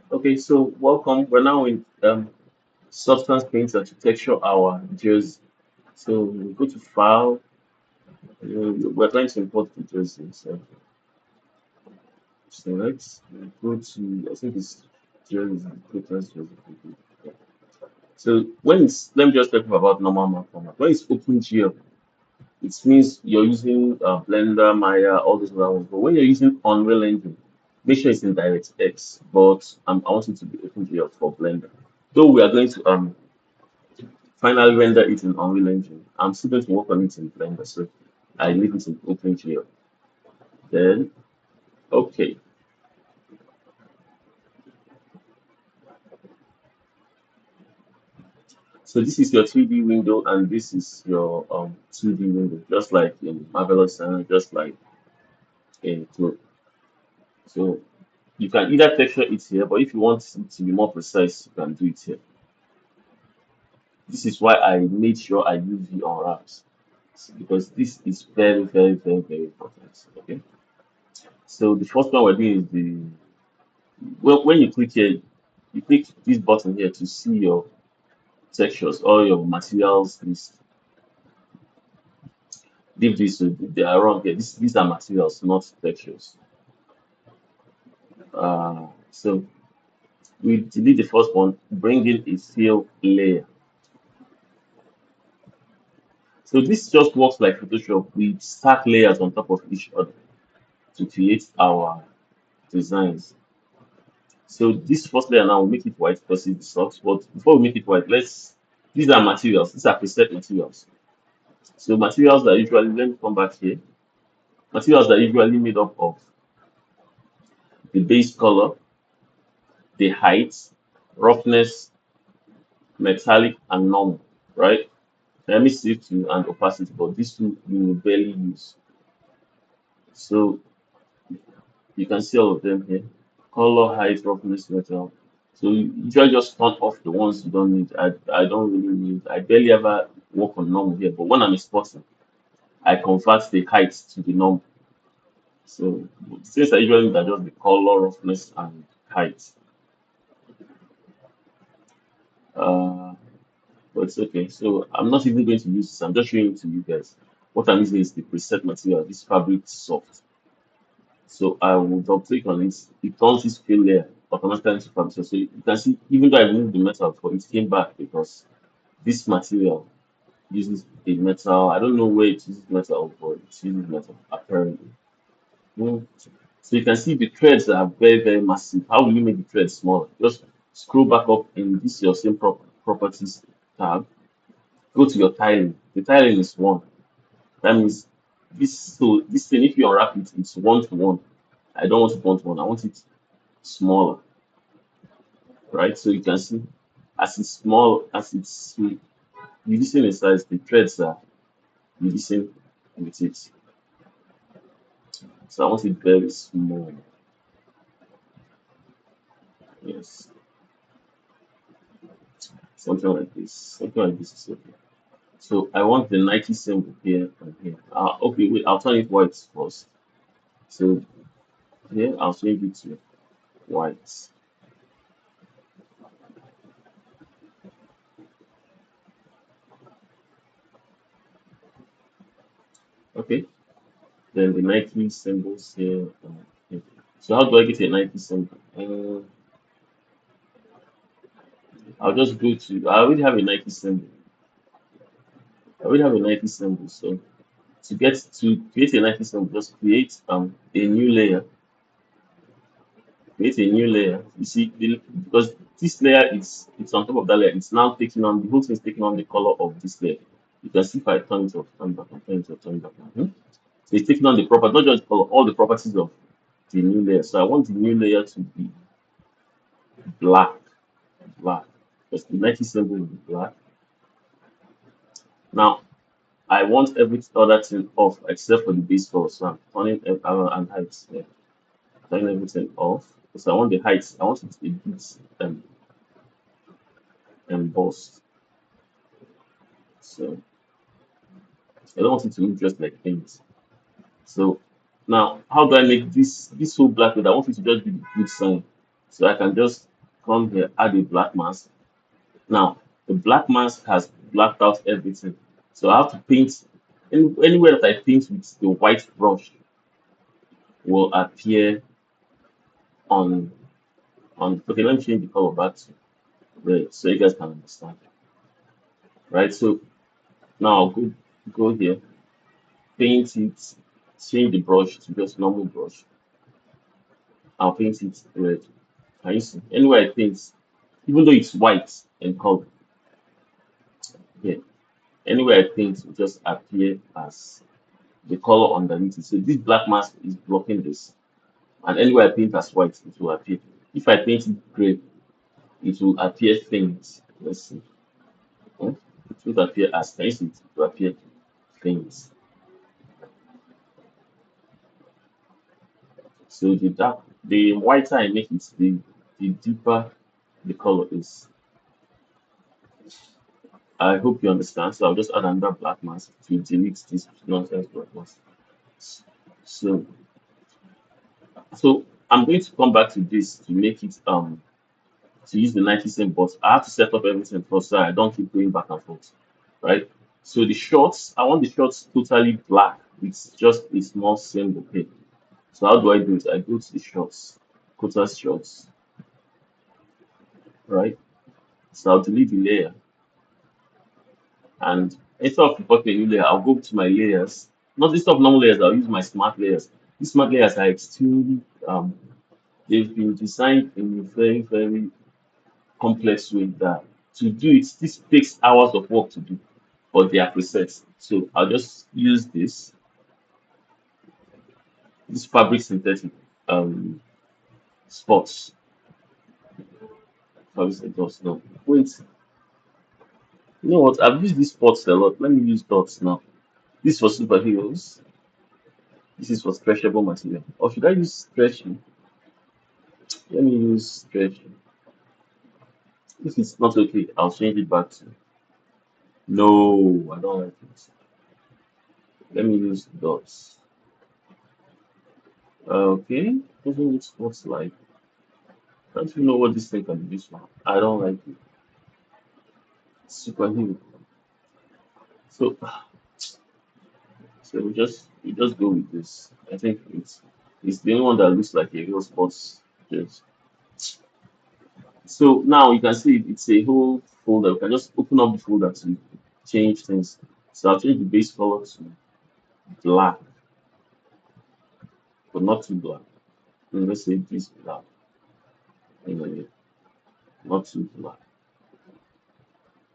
Okay, so welcome. We're now in substance paints and to texture our jersey. So we go to file. We're trying to import the jersey. So select. We go to I think it's jersey. Preference jersey. Yeah. So when it's let me just talk about normal map format. When it's OpenGL, it means you're using Blender, Maya, all those other ones. But when you're using Unreal Engine, make sure it's in DirectX. But I want it to be OpenGL for Blender. Though we are going to finally render it in Unreal Engine. I'm still going to work on it in Blender, so I leave it in OpenGL. Then, okay, so this is your 3D window, and this is your 2D window, just like in Marvelous and just like in Code. So you can either texture it here, but if you want it to be more precise, you can do it here. This is why I made sure I use V on wraps because this is very, very, very, very important. Okay, so the first one we're doing is the when you click here, you click this button here to see your textures, all your materials. Leave this, so they are wrong here. These are materials, not textures. So we delete the first one, bring in a fill layer. So this just works like Photoshop. We stack layers on top of each other to create our designs. So this first layer now will make it white because it sucks. But before we make it white, these are materials. These are preset materials. So materials that usually let me come back here. Materials that are usually made up of the base color, the height, roughness, metallic, and normal, right? Let me save to and opacity, but these two we will barely use. So you can see all of them here. Color, height, roughness, metal. So you usually just turn off the ones you don't need. I don't really need. I barely ever work on normal here, but when I'm exporting, I convert the height to the normal. So since I usually need are just the color, roughness, and height. Uh, but it's okay. So I'm not even going to use this. I'm just showing it to you guys. What I'm using is the preset material, this fabric soft. So I will double click on it. It turns this fill layer automatically into fabric soft. So you can see, even though I removed the metal before, it came back because this material uses a metal. I don't know where it uses metal, but it uses metal apparently. Mm. So you can see the threads are very, very massive. How will you make the threads smaller? Just scroll back up in this your same properties tab. Go to your tiling. The tiling is one. That means this thing, if you unwrap it, it's one to one. I don't want it one to one. I want it smaller, right? So you can see as it's small, as it's reducing in size, the threads are reducing with it. So I want it very small. Yes, something like this. Something like this is okay. So I want the Nike symbol here and here. Okay, wait, I'll turn it white first. So here I'll change it to white. Okay, then the Nike symbols here. Here. So how do I get a Nike symbol? I'll just go to. I already have a Nike symbol. I already have a Nike symbol. So to create a Nike symbol, just create a new layer. Create a new layer. You see, because this layer is it's on top of that layer. It's now taking on the whole thing is taking on the color of this layer. You can see if I turn it off, turn back, and turn it off, turn back. So it's taking on the proper, not just color, all the properties of the new layer. So I want the new layer to be black, black. Because the Nike symbol will be black. Now I want every other thing off except for the base color. So I'm turning and height. Yeah, turning everything off. Because I want the height. I want it to be a bit embossed. So I don't want it to look just like paint. So now how do I make this whole black? I want it to just be the good sign. So I can just come here, add a black mask. Now, the black mask has blacked out everything. So I have to paint anywhere that I paint with the white brush will appear on okay, let me change the color back to red so you guys can understand. Right? So now I'll go here, paint it, change the brush to just normal brush. I'll paint it red. Can you see? Anywhere I paint, even though it's white in color, here, anywhere I paint will just appear as the color underneath it. So this black mask is blocking this. And anywhere I paint as white, it will appear. If I paint it gray, it will appear faint. Let's see. Hmm? It will appear as faint, it will appear faint. So the whiter I make it, the deeper the color is. I hope you understand. So I'll just add another black mask to delete this nonsense black mask. So so I'm going to come back to this to make it to use the 90 cent, but I have to set up everything first so I don't keep going back and forth. Right? So the shorts, I want the shorts totally black with just a small symbol here. So how do I do it? I go to the shorts, quotas shorts, right? So I'll delete the layer and instead of importing a new layer, I'll go to my layers. Not instead of normal layers, I'll use my smart layers. These smart layers are extremely they've been designed in a very, very complex way that to do it, this takes hours of work to do, but they are presets. So I'll just use this fabric synthetic um spots. Fabric synthetic no. Wait, you know what? I've used these spots a lot. Let me use dots now. This for superheroes. This is for stretchable material. Or should I use stretching? Let me use stretching. If it's not okay, I'll change it back to no, I don't like it. Let me use dots. Okay, doesn't it spots like don't you know what this thing can be used for? I don't like it. Superhero. So we just go with this. I think it's the only one that looks like a real sports dress. So now you can see it's a whole folder. You can just open up the folder to change things. So I'll change the base color to black, but not too black. And let's say this black. Anyway, not too black.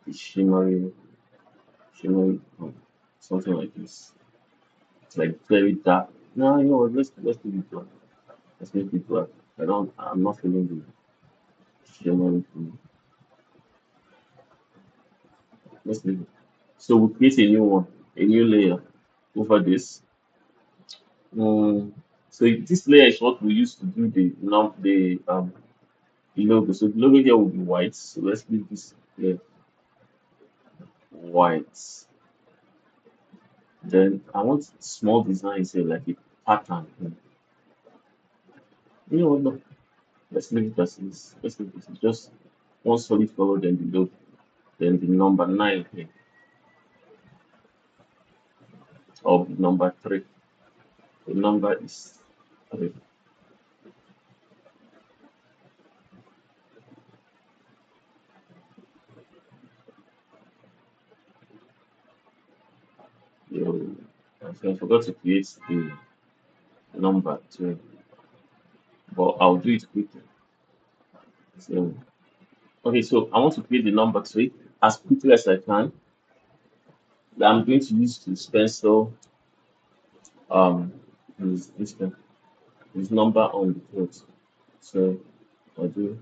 The shimmery, something like this. It's like very dark. No, you know what? Let's do it black. Let's make it black. I'm not feeling the shimmery blue. Let's leave it. So we create a new one, a new layer over this. So this layer is what we use to do the logo. So the logo here will be white. So let's leave this here white. Then I want small designs here like a pattern. You know what? No, let's leave it as is. Let's leave it as just one solid color, then the logo, then the number 9 here, or number 3. The number is 3. You, I forgot to create the number 3, but I'll do it quickly. So, okay, so I want to create the number 3 as quickly as I can. I'm going to use the stencil um this thing, this number on the cloth. So I'll do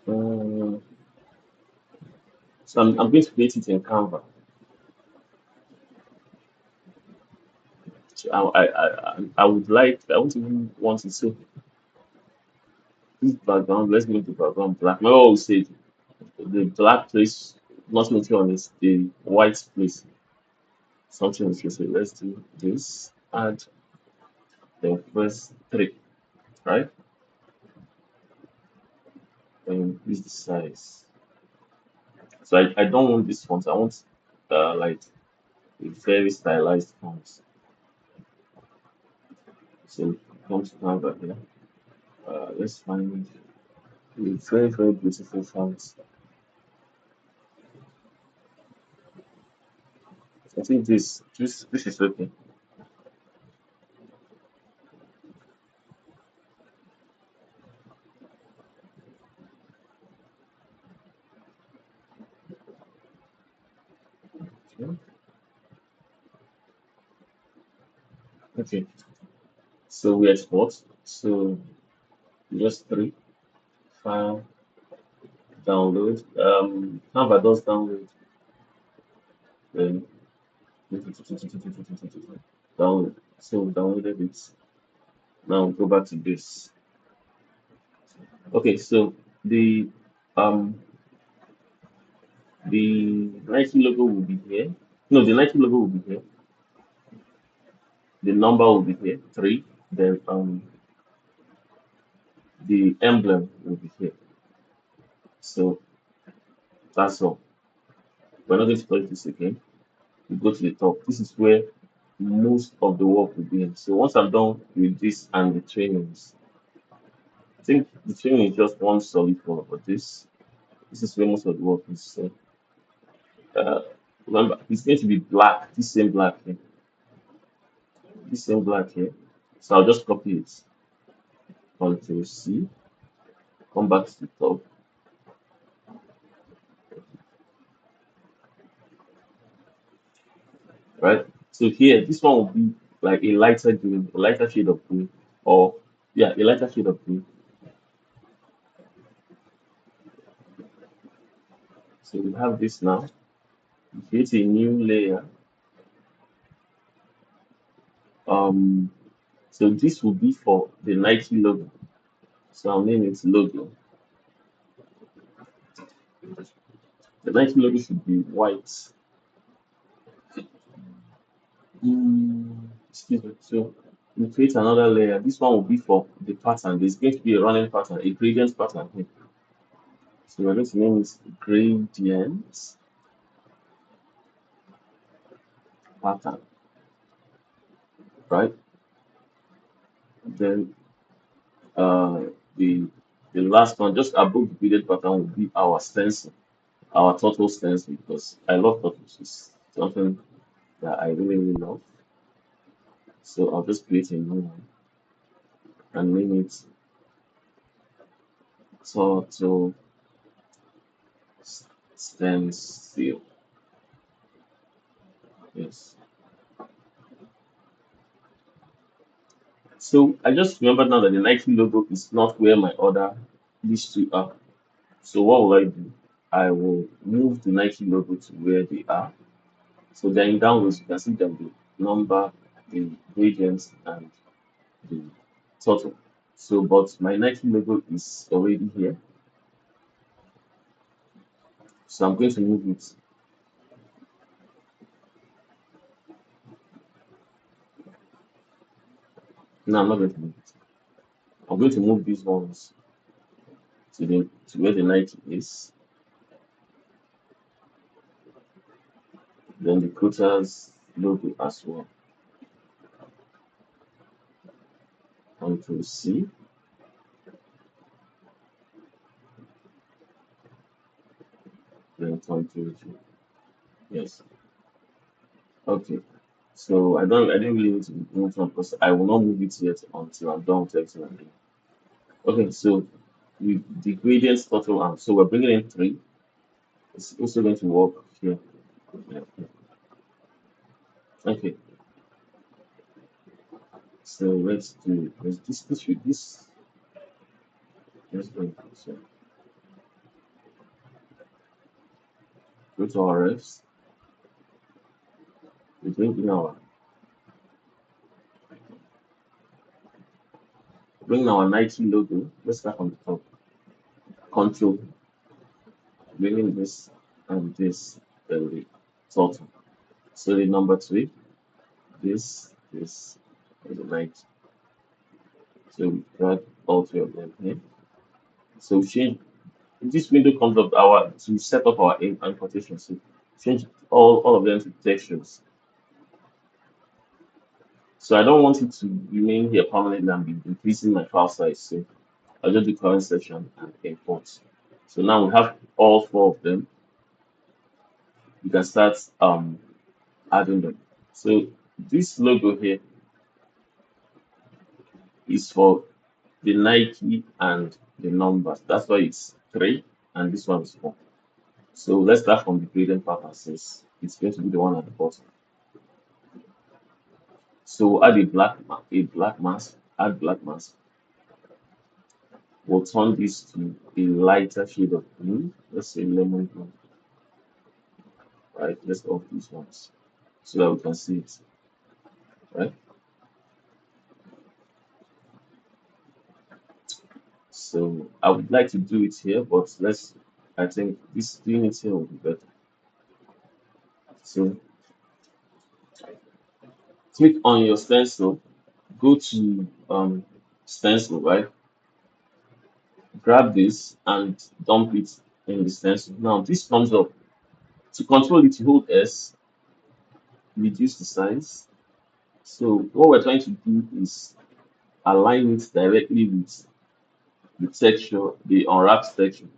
um, so I'm going to create it in Canva. So I would like I want to even want it so this background, let's make the background black. Remember what we said the black place, not nothing on this, the white place. Something is just let's do this. Add then press 3, right? Then increase the size. So I don't want this font. I want like a very stylized font. So come to Canva here. Let's find a very, very beautiful font. I think this is okay. Okay. Okay. So we export. So just 3 file download. Canva does download. Then download. So downloaded it. Now go back to this. Okay, so the um the Nike logo will be here. No, the Nike logo will be here. The number will be here, 3. Then the emblem will be here. So that's all. We're not going to touch this again. We go to the top. This is where most of the work will be. So once I'm done with this and the trainings, I think the training is just one solid color, but this is where most of the work is. So uh, remember, it's going to be black. This same black here. So I'll just copy it. Control C. Come back to the top, right? So here, this one will be like a lighter green, a lighter shade of green, or yeah, a lighter shade of green. So we have this now. Create a new layer. Um, so this will be for the Nike logo. So I'll name it logo. The Nike logo should be white. Excuse me. So we create another layer. This one will be for the pattern. There's going to be a running pattern, a gradient pattern here. So we're going to name it gradient pattern, right? Then uh, the the last one, just above the gradient pattern, will be our stencil, our turtle stencil, because I love turtles. It's something that I really, really love. So I'll just create a new one and name it turtle stencil. Yes. So I just remembered now that the Nike logo is not where my other these two are. So what will I do? I will move the Nike logo to where they are. So they're in downloads. You can see them, the number, the gradients, and the total. So, but my Nike logo is already here. So I'm going to move it. No, I'm not going to move it. I'm going to move these ones to where the Nike is. Then the Quota's logo as well. Control C. Then Control G. Yes. Okay. So I didn't really need to move on because I will not move it yet until I'm done with everything I'm doing. Okay, so with the gradients total and so we're bringing in 3. It's also going to work here. Yeah. Okay, so let's this with this. Let's go. So go to our refs. We bring our Nike logo. Let's start from the top. Control, bringing this and this, then the total. So the number 3, this, and the Nike. So we grab all three of them here. So change this window comes up our to set up our importation. So change all of them to textures. So I don't want it to remain here permanently and be increasing my file size. So I'll just do current section and import. So now we have all four of them. You can start adding them. So this logo here is for the Nike and the numbers. That's why it's 3 and this one is 4. So let's start from the gradient pattern since it's going to be the one at the bottom. So add a black mask, add black mask. We'll turn this to a lighter shade of blue. Let's say lemon blue. Right, let's off these ones so that we can see it. Right. So I would like to do it here, but I think this doing it here will be better. So click on your stencil, go to stencil, right? Grab this and dump it in the stencil. Now this comes up. To control it, you hold S, reduce the size. So what we're trying to do is align it directly with the texture, the unwrapped section,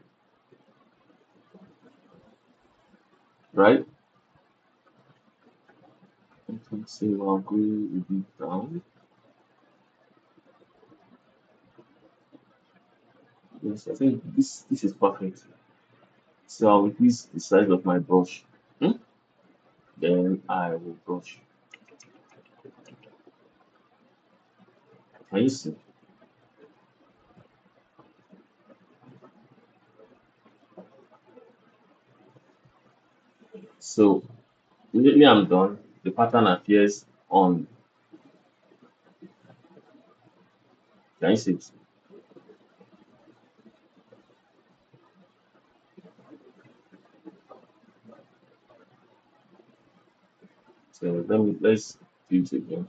right? Okay, so I'll go a bit down. Yes, I think this is perfect. So I'll increase the size of my brush. Hmm? Then I will brush. Can you see? So immediately I'm done, the pattern appears on. Can you see it? So let's do it again.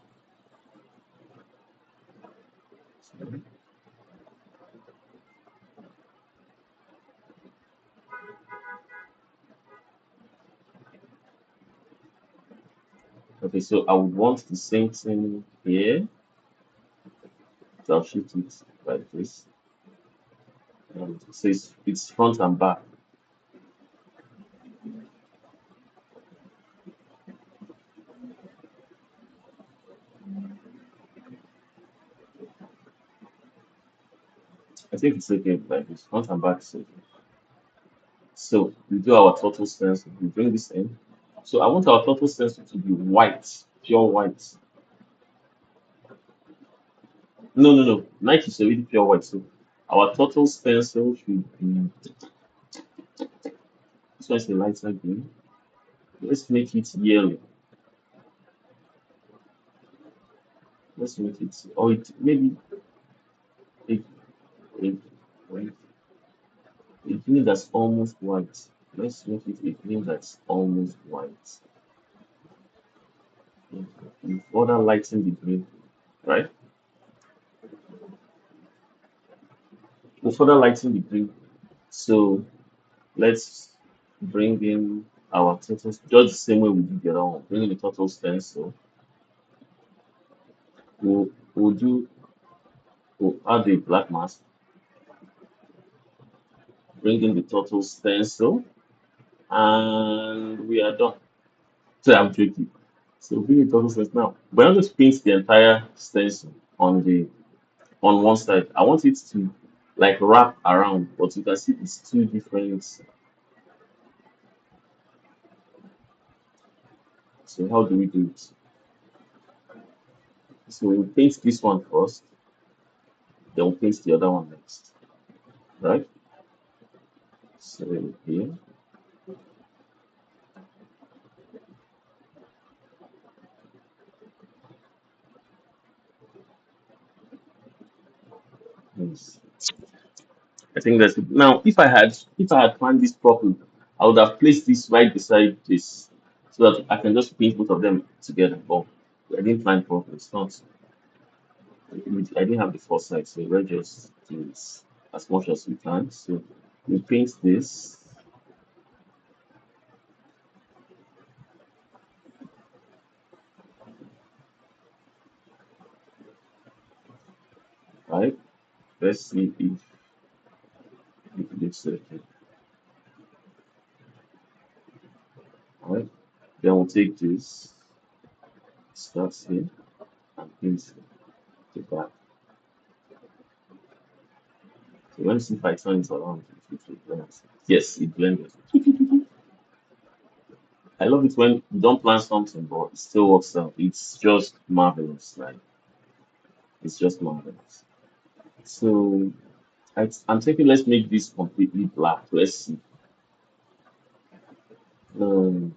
Okay, so I would want the same thing here. So I'll shift it like this. And so it's front and back. I think it's okay like this. Front and back is okay. So we do our total stencil. We bring this in. So I want our total stencil to be white, pure white. No, no, no. Nike is already pure white. So our total stencil should be this one is a lighter green. Let's make it yellow. Let's make it or it maybe a, a, wait, a green that's almost white. Let's make it a green that's almost white. We further lighten the green, right? We further lighten the green. So let's bring in our turtles just the same way we did the other one. Bring in the turtle stencil. We'll do we'll add the black mask. Bring in the turtle stencil, and we are done. So I'm tricky. So bring the turtle stencil now. We're not going to paint the entire stencil on one side. I want it to like wrap around, but you can see it's two different. So how do we do it? So we'll paint this one first, then we'll paint the other one next, right? So here, yes. I think that's it. Now, if I had planned this properly, I would have placed this right beside this so that I can just paint both of them together. But I didn't plan properly. It's not. I didn't have the foresight, so let's just do this as much as we can. So we paint this, right? Let's see if it looks okay. Right? Then we'll take this, start here, and paint the back. So let me see if I turn it around, if it will blend. Yes, it blended. I love it when you don't plan something, but it still works out. It's just marvelous. Like it's just marvelous. So I'm thinking let's make this completely black. Let's see. Um,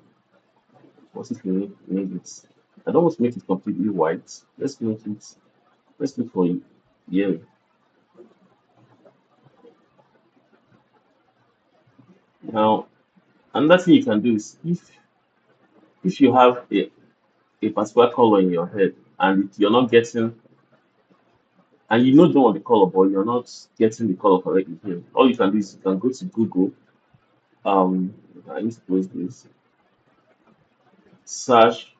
what if we make it? I don't want to make it completely white. Let's make it. Let's look for yellow. Now, another thing you can do is if you have a particular color in your head and you're not getting and you know don't want the color, but you're not getting the color correctly here. All you can do is you can go to Google. Um, I need to close this. Search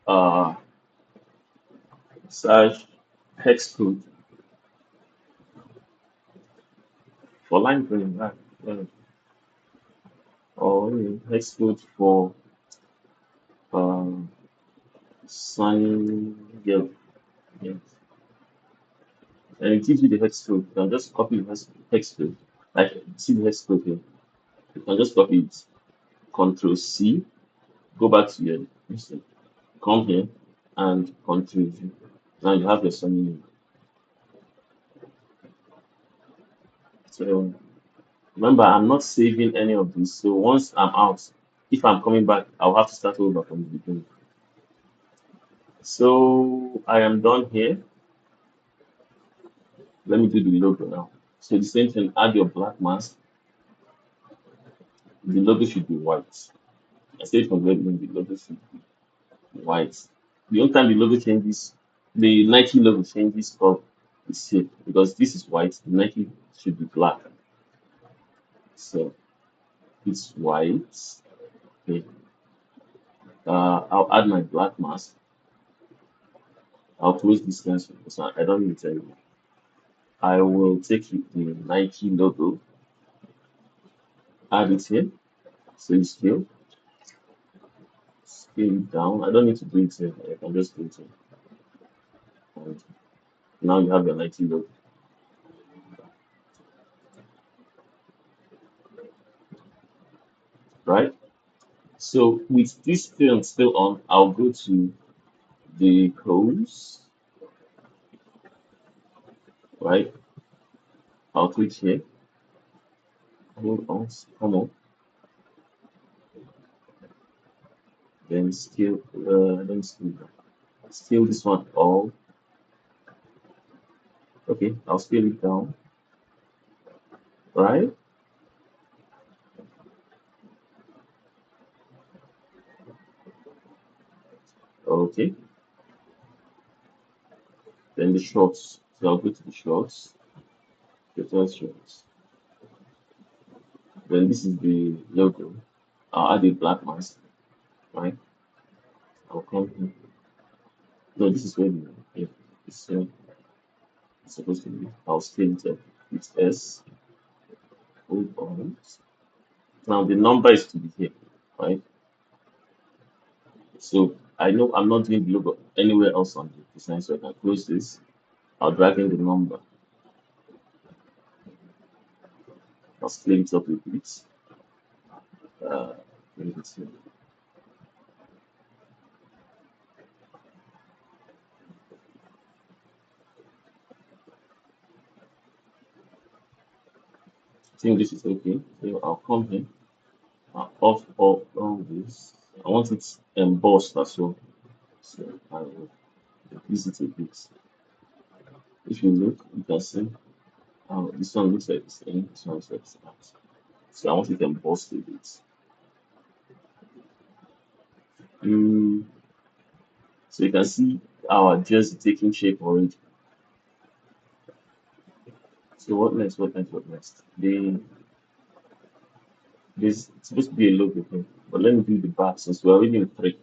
search hex code for line drawing, right? Or hex code for um sign yeah, yeah. And it gives you the hex code. You can just copy the hex code. Like see the hex code here. You can just copy it. Control C. Go back to your listen. Come here and Control V. Now you have your sign. So remember, I'm not saving any of this. So once I'm out, if I'm coming back, I'll have to start over from the beginning. So I am done here. Let me do the logo now. So the same thing, add your black mask. The logo should be white. I said from the beginning, the logo should be white. The only time the logo changes, the Nike logo changes color is here because this is white. The Nike should be black. So it's white. Okay. I'll add my black mask. I'll close this guys because I don't need to tell you. I will take the Nike logo, add it here. So you scale it down. I don't need to do it here. I can just do it here. And now you have your Nike logo, right? So with this film still on, I'll go to the pose, right? I'll click here. Hold on, come on. Then scale, let me scale this one all. Okay, I'll scale it down, right? Okay, then the shorts. So I'll go to the shorts, the first shorts. Then this is the logo. I'll add a black mask, right? I'll come here. No, this is where the yeah, it's, it's supposed to be. I'll scale it up with S. Hold on. Now the number is to be here, right? So I know I'm not doing the logo anywhere else on the design, so I can close this. I'll drag in the number. I'll scale it up a bit. Uh, maybe it's here. I think this is okay. So I'll come here. I'll off all this. I want it embossed as well. So I will increase it a bit. If you look, you can see this one looks like the same, this one looks like the same. So I want it embossed a bit. Mm, so you can see our jersey taking shape already. So what next? What next? What next? There's supposed to be a logo here, but let me do the back since we're already in three.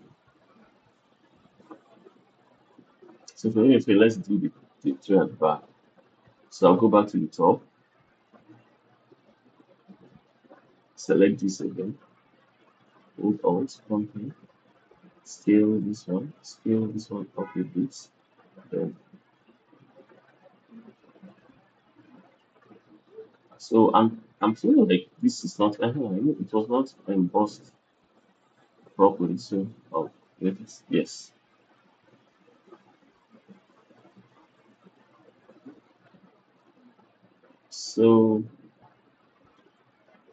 Since we're already in three, let's do the three at the back. So I'll go back to the top, select this again, hold Alt, come here, scale this one up a bit. Then, so I'm feeling like this is not. It was not embossed properly. So I'll make it yes. So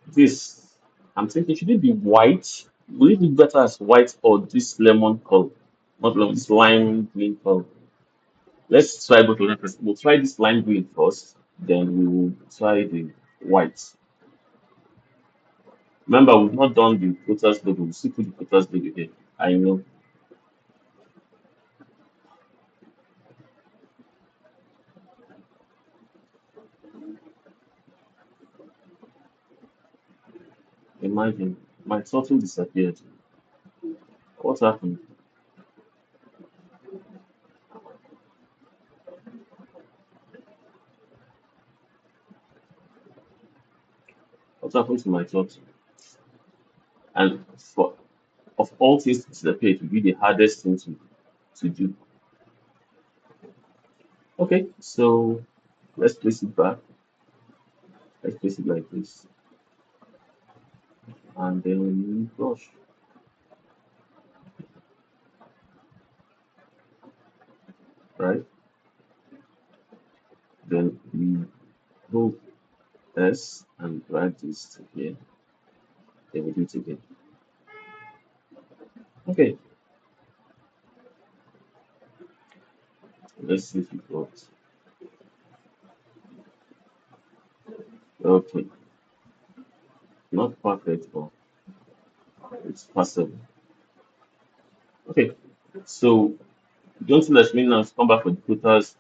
this, I'm thinking, should it be white? Will it be better as white or this lemon color? Not lemon, this lime green color. Let's try both of them first. We'll try this lime green first, then we will try the white. Remember, we've not done the Potters logo. We'll still put the Potters logo here. I know. Imagine, my turtle disappeared. What happened? What happened to my turtle? And for of all things to disappear, it will be the hardest thing to do. Okay, so let's place it back. Let's place it like this. And then we brush, right? Then we hold S and drag this to here. Then we do it again. Okay, let's see if it works. Okay, not perfect, but it's passable. Okay, so don't let me now come back for the quotas,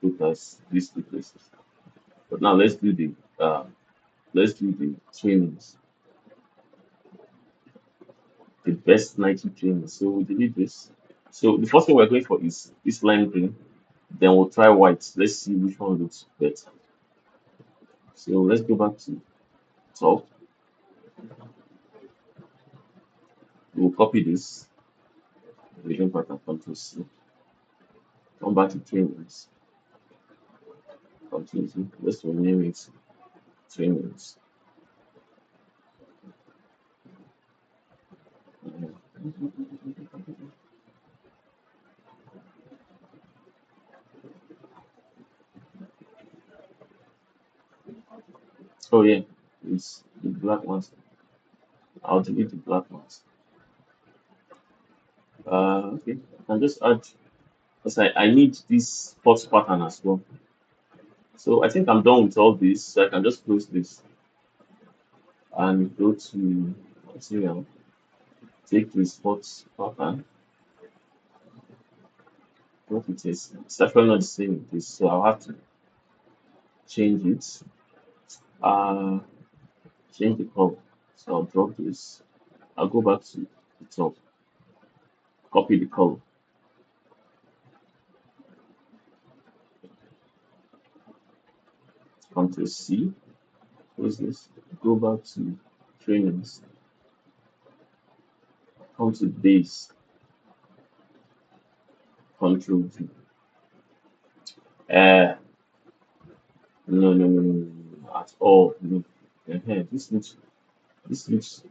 these two places. But now let's do the trainings, the best Nike trainings. So we delete this. So the first thing we're going for is this lime green. Then we'll try white. Let's see which one looks better. So let's go back to top. We'll copy this region pattern, Control C. Come back to trainings, Control Z. Let's rename it trainings. Oh yeah, it's the black ones. I'll delete the black ones. Okay, I can just add because I need this sports pattern as well. So I think I'm done with all this. So I can just close this and go to material, take the sports pattern, what it is. It's actually not the same with this, so I'll have to change it. Uh, change the color. So I'll drop this. I'll go back to the top, copy the color, Ctrl C. What is this? Go back to trainings, come to base, Ctrl V. Uh, no, at all. No. This looks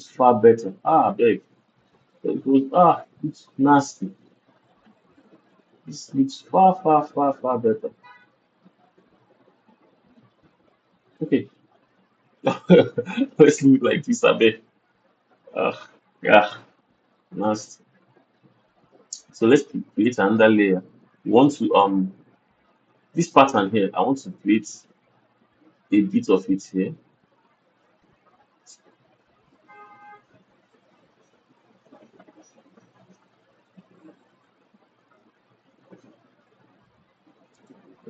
far better. Beg. It goes, it's nasty. This looks far better. Okay, let's leave it like this, I beg. Yeah, nasty. So let's create another layer. We want to this pattern here. I want to create a bit of it here.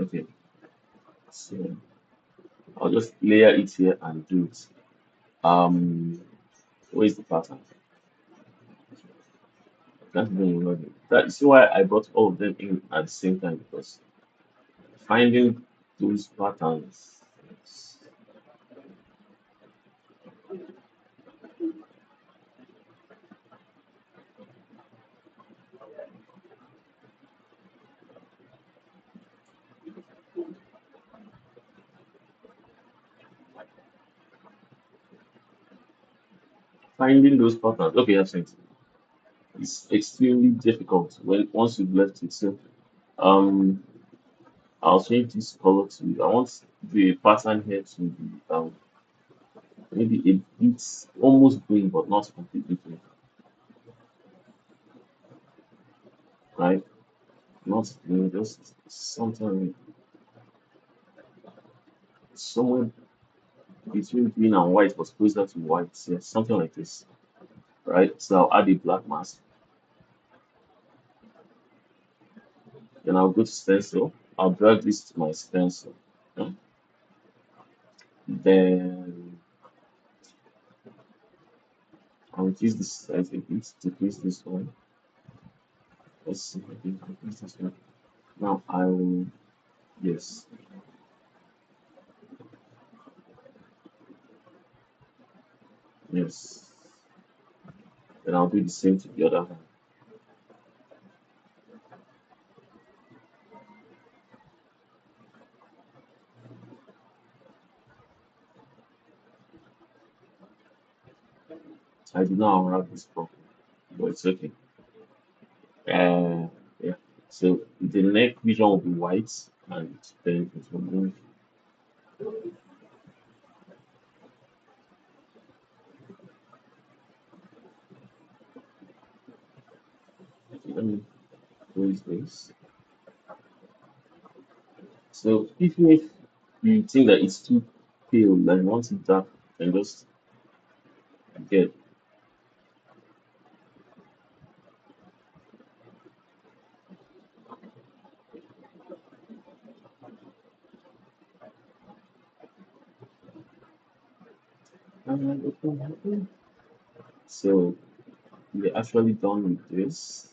Okay, so I'll just layer it here and do it. Where is the pattern? I can't even remember it. That is why I brought all of them in at the same time because finding those patterns, finding those patterns. Okay, I've seen it. It's extremely difficult when once you've left it. So um, I'll change this color to. I want the pattern here to be maybe a bit almost green, but not completely green, right? Not green, just something somewhere between green and white, but closer to white. Yeah, something like this, right? So I'll add a black mask. Then I'll go to stencil. I'll drag this to my stencil. Hmm. Then I'll increase this size a bit, decrease this one. Let's see if I can decrease this one. Now I will, yes, yes. Then I'll do the same to the other hand. I did not unwrap this properly, but it's okay. Yeah. So the neck region will be white, and then it will move. Okay, let me close this. So even if you think that it's too pale and you want it dark, you can just get so we're actually done with this.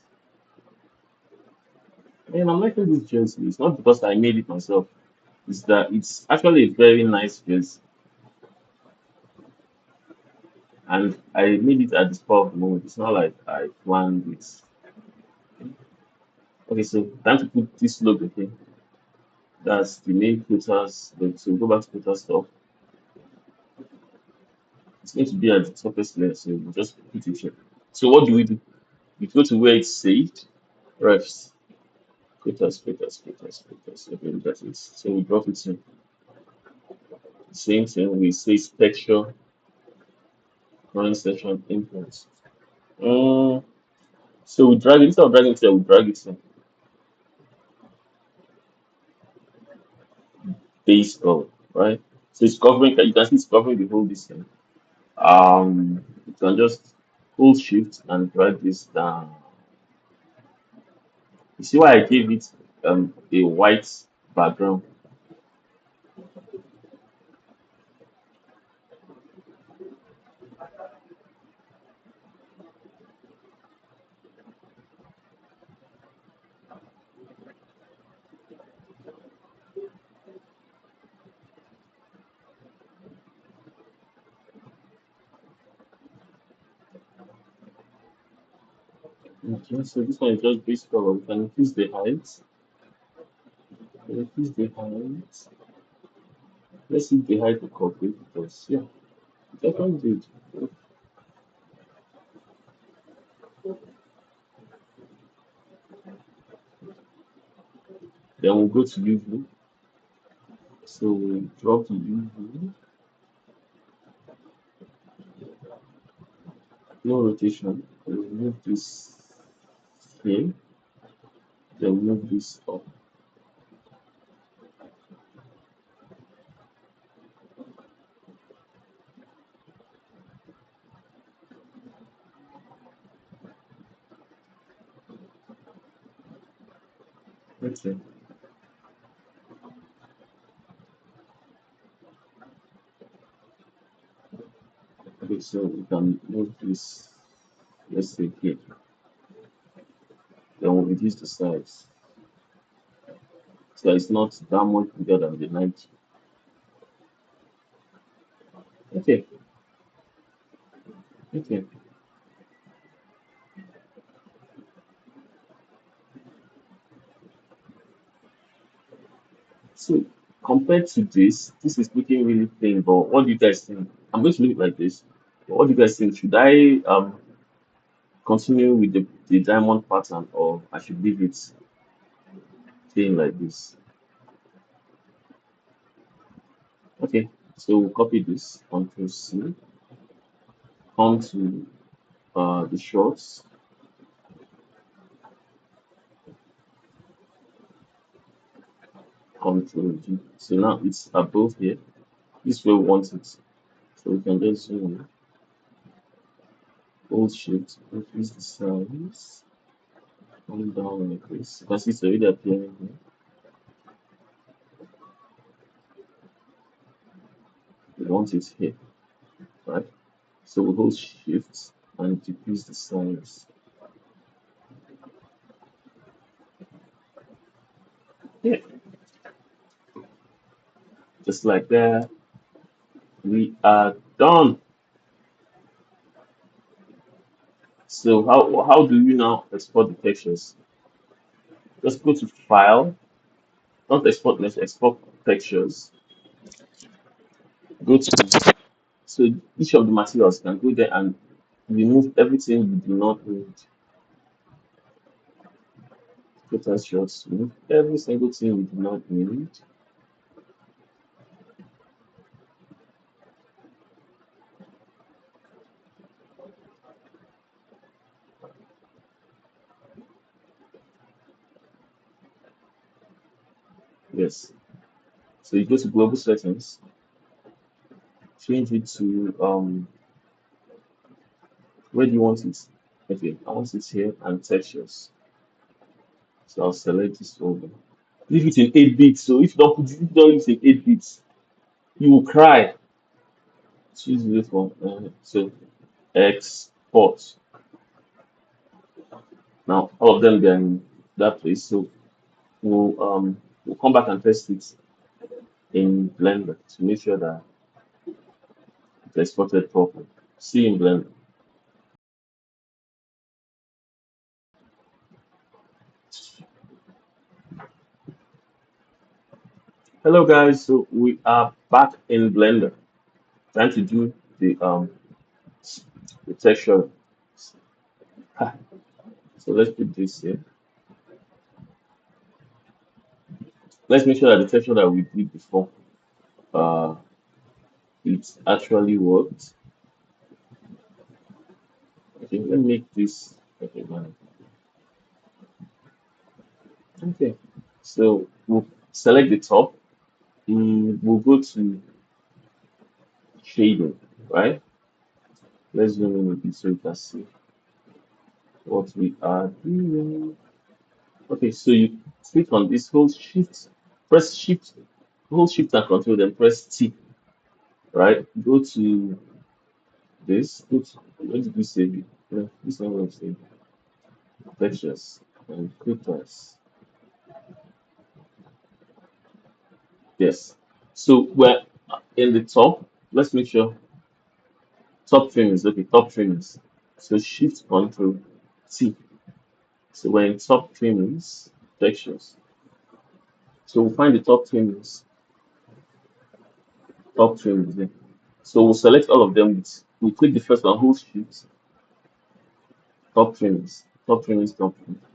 And I'm liking this jersey. It's not because I made it myself. It's that it's actually a very nice jersey. And I made it at the spur of the moment. It's not like I planned it. Okay, so time to put this logo here. That's the main filters. So go back to filter stuff. It's going to be at the topest layer, so we just put it here. So what do? We go to where it's saved. Refs. Filters. Okay, that's it. So we drop it in. Same thing. We say texture, current section, imports. So we drag it. Instead of dragging it here, we drag it in. Base color, right? So it's covering. You can see it's covering the whole distance. You can just hold shift and drag this down. You see why I gave it a white background? Okay, so this one is just base color. We can increase the height. Increase the height. Let's see the height will cooperate because yeah, definitely did. Then we'll go to UV. So we drop the UV, no rotation. We'll move this here, then move this up. Okay. Okay, so we can move this, let's say here. Then we'll reduce the size. So it's not that much bigger than the 90. Okay, okay. So compared to this is looking really plain, but what do you guys think? I'm going to leave it like this. But what do you guys think? Should I continue with the diamond pattern, or I should leave it plain like this? Okay, so we'll copy this, Control C, come to the shorts, Control G. So now it's above here. This way we want it. So we can just zoom in, hold shift, increase the size, come down like this. You can see it's already appearing here. We want it here, right? So we hold shift and decrease the size. Yeah, just like that, we are done. So how do you now export the textures? Just go to File, not export, let's export textures. Go to so each of the materials can go there and remove everything you do not need. Total shots, remove every single thing you do not need. Yes. So you go to global settings, change it to where do you want it? Okay, I want it here and textures. So I'll select this folder. Leave it in 8 bits. So if you don't put it, if you don't leave it in 8 bits, you will cry. Choose this one. So export. Now all of them they're in that place. So we'll come back and test it in Blender to make sure that it's exported properly. See you in Blender. Hello guys, so we are back in Blender trying to do the texture. Ah, so let's put this here. Let's make sure that the texture that we did before uh it actually worked. Okay, let me make this okay man. Okay. So we'll select the top. We'll go to shading, right? Let's zoom in a bit so you can see what we are doing. Okay, so you click on this, hold shift, press shift, hold shift and control, then press T, right? Go to this, go to, where did we save it? No, this one will save textures and filters. Yes. So we're in the top. Let's make sure top trimmings. Okay, top trimmings. So shift control T. So we're in top trimmings, textures. So we'll find the top trimmings, top trimmings there. So we'll select all of them with, we'll click the first one, hold shift, top trimmings, top trimmings, top trimmings.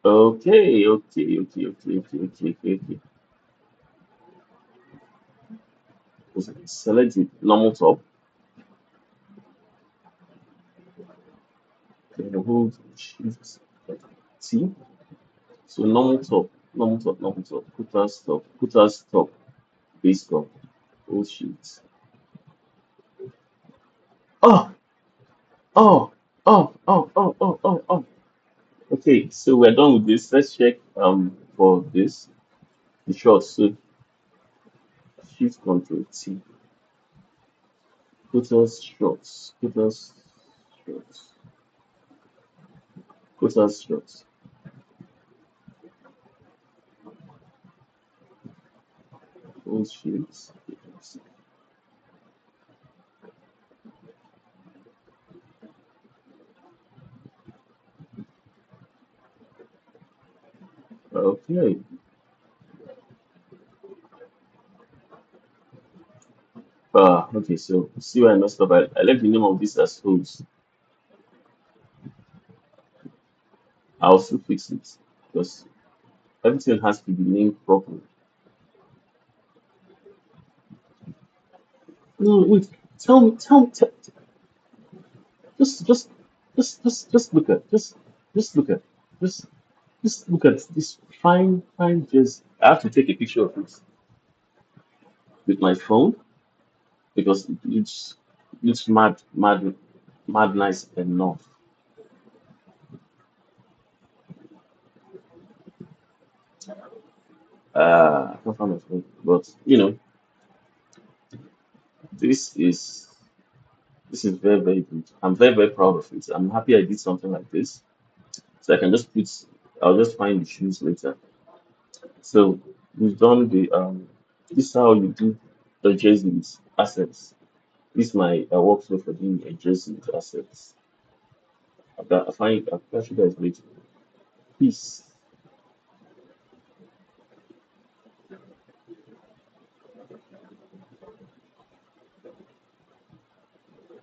Okay. We'll select the normal top, then we'll hold shift T. So normal top, put us top, base top, hold shift. Oh, oh, oh. Okay, so we're done with this. Let's check for this the short. So shift control T. Quotas shorts. Shorts. Quotas shorts. Full shirts. Okay. Okay, so see where I messed up. I left the name of this as hose. I'll still fix it because everything has to be named properly. No, wait. Just, just, just look at, just look at, just, just look at this fine jersey. I have to take a picture of it with my phone because it's mad nice enough. I can't find my phone, but this is this is very good. I'm very proud of it. I'm happy I did something like this. So I can just put. I'll just find the shoes later. So we've done the this is how you do the jersey with assets. This is my workflow for doing a jersey with assets. I find I'll catch you guys later. Peace.